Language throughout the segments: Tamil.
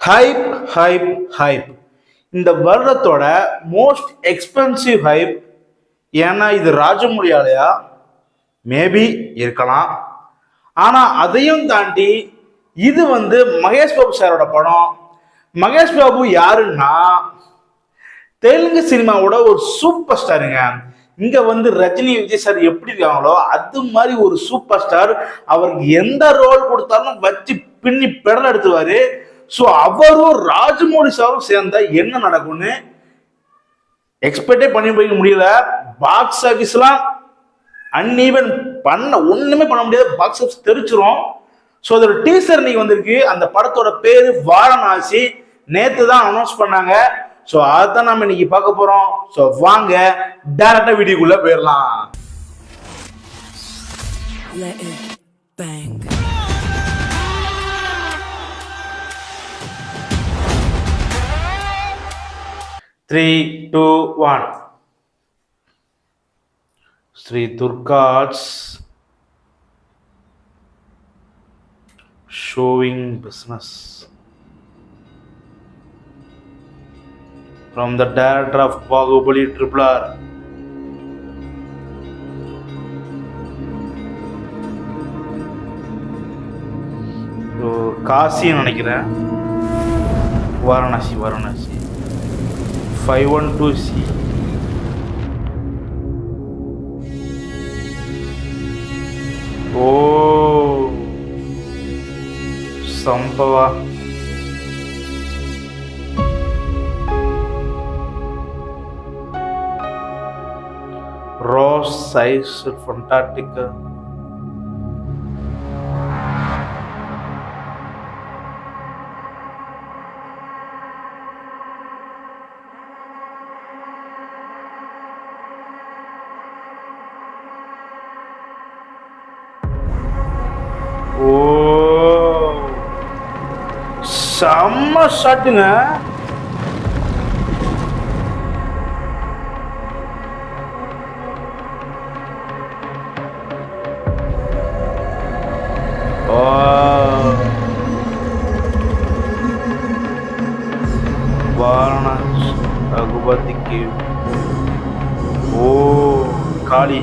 ஹைப் ஹைப் ஹைப் இந்த வருடத்தோட மோஸ்ட் எக்ஸ்பென்சிவ் ஹைப். ஏன்னா இது ராஜமௌழியாலயா மேபி இருக்கலாம். ஆனா அதையும் தாண்டி இது மகேஷ் பாபு சாரோட படம். மகேஷ் பாபு யாருன்னா தெலுங்கு சினிமாவோட ஒரு சூப்பர் ஸ்டாருங்க. இங்க ரஜினி விஜய் சார் எப்படி இருக்காங்களோ அது மாதிரி ஒரு சூப்பர் ஸ்டார். அவருக்கு எந்த ரோல் கொடுத்தாலும் வச்சு பின்னி பெடல் எடுத்துவாரு. ஸோ அவரும் ராஜமௌழி சாரும் சேர்ந்தா என்ன நடக்கும்னு எக்ஸ்பெக்டே பண்ணி போய்க்க முடியல. பாக்ஸ் ஆஃபீஸ்லாம் அன்ஈவன் ஒண்ணுமே பண்ண முடியாது. பாக்ஸ் ஆஃபீஸ் தெரிச்சிரும். ஸோ அதோட டீசர் இன்னைக்கு வந்திருக்கு. அந்த படத்தோட பேரு வாரணாசி. நேத்து தான் அனௌன்ஸ் பண்ணாங்க. ஸோ அதான் நம்ம இன்னைக்கு பார்க்க போறோம். ஸோ வாங்க டைரக்டா வீடியோக்குள்ள போயிடலாம். Let it bang. Three, two, one. Sri Durga Arts showing business from the director of Bahubali Triple R. Kashi நினைக்கிறேன். வாரணாசி 512C. ஓ சம்பவா. ரோஸ் சைஸ் ஃபண்டாட்டிக். ஓ செம்ம ஷாட்டுங்க. வாரணாசி ரகுபதிக்கு. ஓ காளி.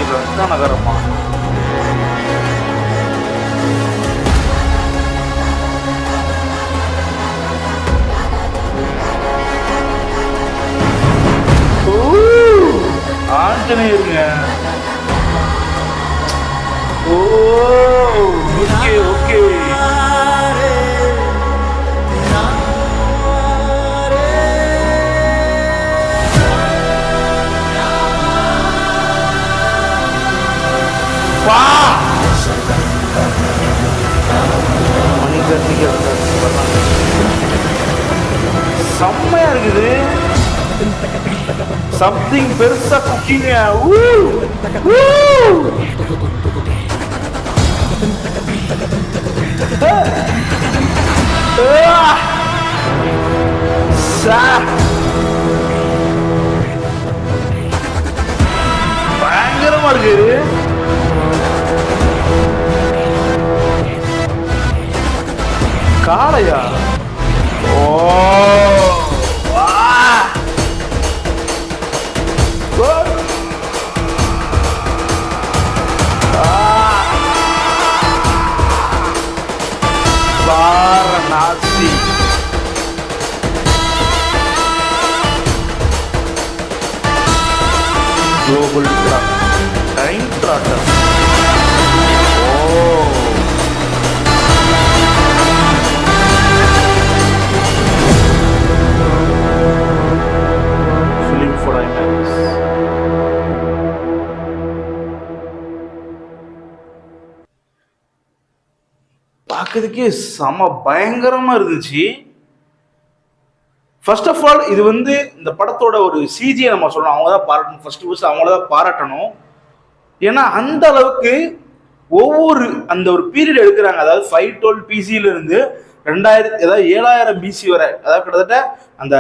ரத்த நகரமா. ஆஞ்சநேயருங்க. ஓ ஓகே ஓகே. செம்மையா இருக்குது. சம்திங் பெருசா குக்கிங்க. பயங்கரமா இருக்கு. காளையா. ஓ வாரணாசி. Global time trotter. ஓ ஃபிலிம் ஃபார் ஐமேக்ஸ். பார்க்கறதுக்கே செம பயங்கரமா இருந்துச்சு. ஃபர்ஸ்ட் ஆஃப் ஆல் இது இந்த படத்தோட ஒரு சிஜியை நம்ம சொல்லணும். அவங்க தான் பாராட்டணும். ஃபர்ஸ்ட் அவங்கள தான் பாராட்டணும். ஏன்னா அந்த அளவுக்கு ஒவ்வொரு அந்த ஒரு பீரியட் எடுக்கிறாங்க. அதாவது 512 பிசியில இருந்து 2000 ஏதாவது 7000 பிசி வரை, அதாவது கிட்டத்தட்ட அந்த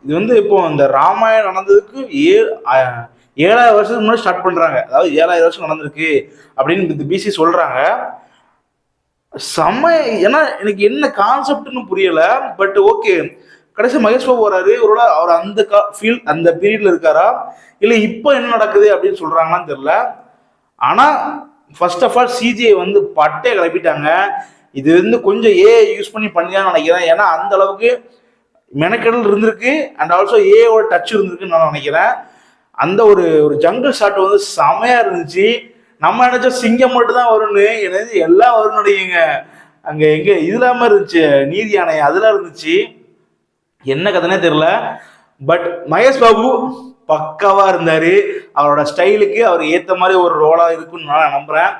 இது வந்து இப்போ இந்த ராமாயணம் நடந்ததுக்கு 7,000 வருஷத்துக்கு முன்னாடி ஸ்டார்ட் பண்றாங்க. அதாவது 7,000 வருஷம் நடந்திருக்கு அப்படின்னு இந்த பிசி சொல்றாங்க. செம்ம. ஏன்னா எனக்கு என்ன கான்செப்ட்னு புரியல. பட் ஓகே, கடைசி மகேஷ் பாபு வராரு. ஒருவேளை அவர் அந்த ஃபீல் அந்த பீரியட்ல இருக்காரா, இல்ல இப்போ என்ன நடக்குது அப்படின்னு சொல்றாங்களான்னு தெரியல. ஆனா ஃபர்ஸ்ட் ஆஃப் ஆல் சிஜிஐ வந்து பட்டே கிளப்பிட்டாங்க. இது வந்து கொஞ்சம் ஏஐ யூஸ் பண்ணி பண்ணிதான் நினைக்கிறேன். ஏன்னா அந்த அளவுக்கு மெனக்கெடல் இருந்திருக்கு அண்ட் ஆல்சோ ஏஐயோட டச் இருந்திருக்குன்னு நான் நினைக்கிறேன். அந்த ஒரு ஒரு ஜங்கிள் ஷாட் வந்து செமையா இருந்துச்சு. நம்ம நினைச்ச சிங்கம் மட்டும் தான் வரும்னு, எனக்கு எல்லாம் வரும்னு நினைக்குங்க. அங்க எங்க இது இல்லாம இருந்துச்சு, நீதி ஆணையம் அதெல்லாம் இருந்துச்சு. என்ன கதைனே தெரியல. பட் மகேஷ் பாபு பக்காவா இருந்தாரு. அவரோட ஸ்டைலுக்கு அவர் ஏத்த மாதிரி ஒரு ரோலா இருக்குன்னு நான் நம்புறேன்.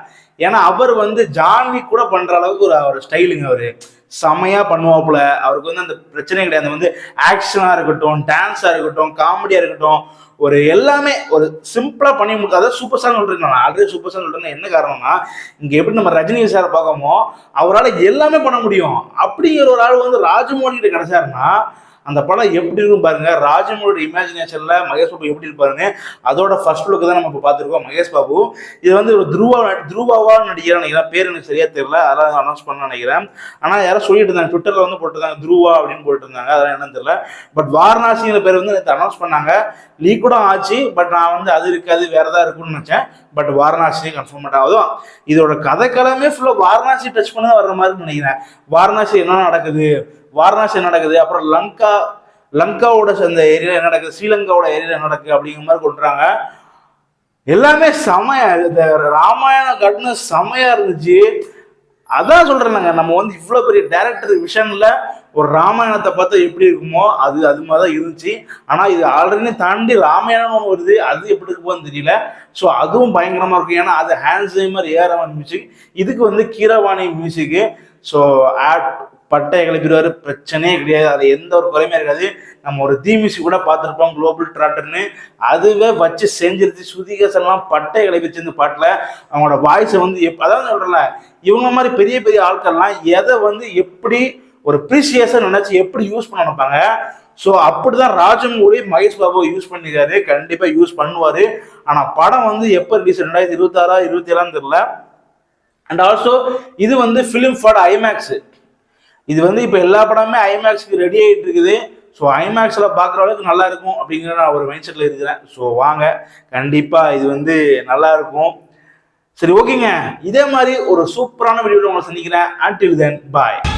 ஏன்னா அவர் வந்து ஜான்வி கூட பண்ற அளவுக்கு ஒரு அவர் ஸ்டைலுங்க. அவரு செமையா பண்ணுவாப்புல. அவருக்கு வந்து அந்த பிரச்சனை கிடையாது. வந்து ஆக்ஷனா இருக்கட்டும், டான்ஸா இருக்கட்டும், காமெடியா இருக்கட்டும், ஒரு எல்லாமே ஒரு சிம்பிளா பண்ணி முடியும். அதாவது சூப்பர் ஸ்டார் சொல்றேன். நான் ஆல்ரெடி சூப்பர் ஸ்டார் சொல்றேன். என்ன காரணம்னா, இங்க எப்படி நம்ம ரஜினி சார் பார்க்கமோ அவரால் எல்லாமே பண்ண முடியும். அப்படிங்கிற ஒரு ஆள் வந்து ராஜமௌழி கிட்ட கிடைச்சாருன்னா அந்த படம் எப்படி இருக்கும் பாருங்க. ராஜமௌழியோட இமேஜினேஷன்ல மகேஷ் பாபு எப்படி இருப்பாருன்னு அதோட ஃபர்ஸ்ட் லுக் தான் நம்ம இப்போ பார்த்துருக்கோம். மகேஷ் பாபு இது வந்து ஒரு துருவாவா நடிக்கிறேன் நினைக்கிறேன். பேர் எனக்கு சரியா தெரியல, அதெல்லாம் அனௌன்ஸ் பண்ண நினைக்கிறேன். ஆனா யாரும் சொல்லிட்டு இருந்தாங்க, ட்விட்டர்ல வந்து போட்டுருந்தாங்க துருவா அப்படின்னு போட்டு இருந்தாங்க. அதெல்லாம் என்னன்னு தெரியல. பட் வாரணாசிங்கிற பேர் வந்து நேற்று அனௌன்ஸ் பண்ணாங்க. லீக் கூட ஆச்சு. பட் நான் வந்து அது இருக்காது வேற ஏதாவது இருக்குன்னு நினைச்சேன். பட் வாரணாசி கன்ஃபார்ம் ஆகுதும். இதோட கதைக்களமே ஃபுல்லா வாரணாசி டச் பண்ண வர்ற மாதிரி நினைக்கிறேன். வாரணாசி என்ன நடக்குது, வாரணாசி என்ன நடக்குது, அப்புறம் லங்காவோட அந்த ஏரியா என்ன நடக்குது, ஸ்ரீலங்காவோட ஏரியா என்ன நடக்குது அப்படிங்கிற மாதிரி கொண்டுறாங்க. எல்லாமே செமையா. இந்த ராமாயணம் கட்டின செமையா இருந்துச்சு. அதான் சொல்றேன்னாங்க, நம்ம வந்து இவ்வளவு பெரிய டைரக்டர் விஷன்ல ஒரு ராமாயணத்தை பார்த்தா எப்படி இருக்குமோ அது மாதிரிதான் இருந்துச்சு. ஆனா இது ஆல்ரெடி தாண்டி ராமாயணம் ஒன்று வருது, அது எப்படி இருக்குமோன்னு தெரியல. ஸோ அதுவும் பயங்கரமா இருக்கும். ஏன்னா அது ஹேண்ட்ஸ் ஜிம்மர் ஏஆர் மியூசிக், இதுக்கு வந்து கீரவாணி மியூசிக்கு. ஸோ பட்டையை கிளப்பிடுவாரு, பிரச்சனையே கிடையாது. அது எந்த ஒரு குறையுமே இருக்காது. நம்ம ஒரு மியூசிக் கூட பார்த்துருப்போம் குளோபல் ட்ராட்டர்னு, அதுவே வச்சு செஞ்சிருச்சு. ஸ்ருதிஹாசன்லாம் பட்டையை கிளப்பிச்சு இந்த பாட்டில். அவங்களோட வாய்ஸை வந்து அதாவது சொல்றேன்ல, இவங்க மாதிரி பெரிய பெரிய ஆட்கள்லாம் எதை வந்து எப்படி ஒரு ப்ரீசியஸாக நினைச்சு எப்படி யூஸ் பண்ண நினைப்பாங்க. ஸோ அப்படிதான் ராஜமௌழி மகேஷ் பாபு யூஸ் பண்ணிருக்காரு. கண்டிப்பா யூஸ் பண்ணுவாரு. ஆனா படம் வந்து எப்போ ரிலீஸ், 2026 27 தெரியல. அண்ட் ஆல்சோ இது வந்து ஃபிலிம் ஃபார் ஐமேக்ஸ். இது வந்து இப்போ எல்லா படமுமே ஐமேக்ஸ்க்கு ரெடி ஆகிட்டு இருக்குது. ஸோ ஐமேக்ஸில் பார்க்குற அளவுக்கு நல்லா இருக்கும் அப்படிங்கிற நான் ஒரு மைண்ட் செட்டில் இருக்கிறேன். ஸோ வாங்க, கண்டிப்பாக இது வந்து நல்லா இருக்கும். சரி ஓகேங்க, இதே மாதிரி ஒரு சூப்பரான வீடியோவில் உங்களை சந்திக்கிறேன். until then bye.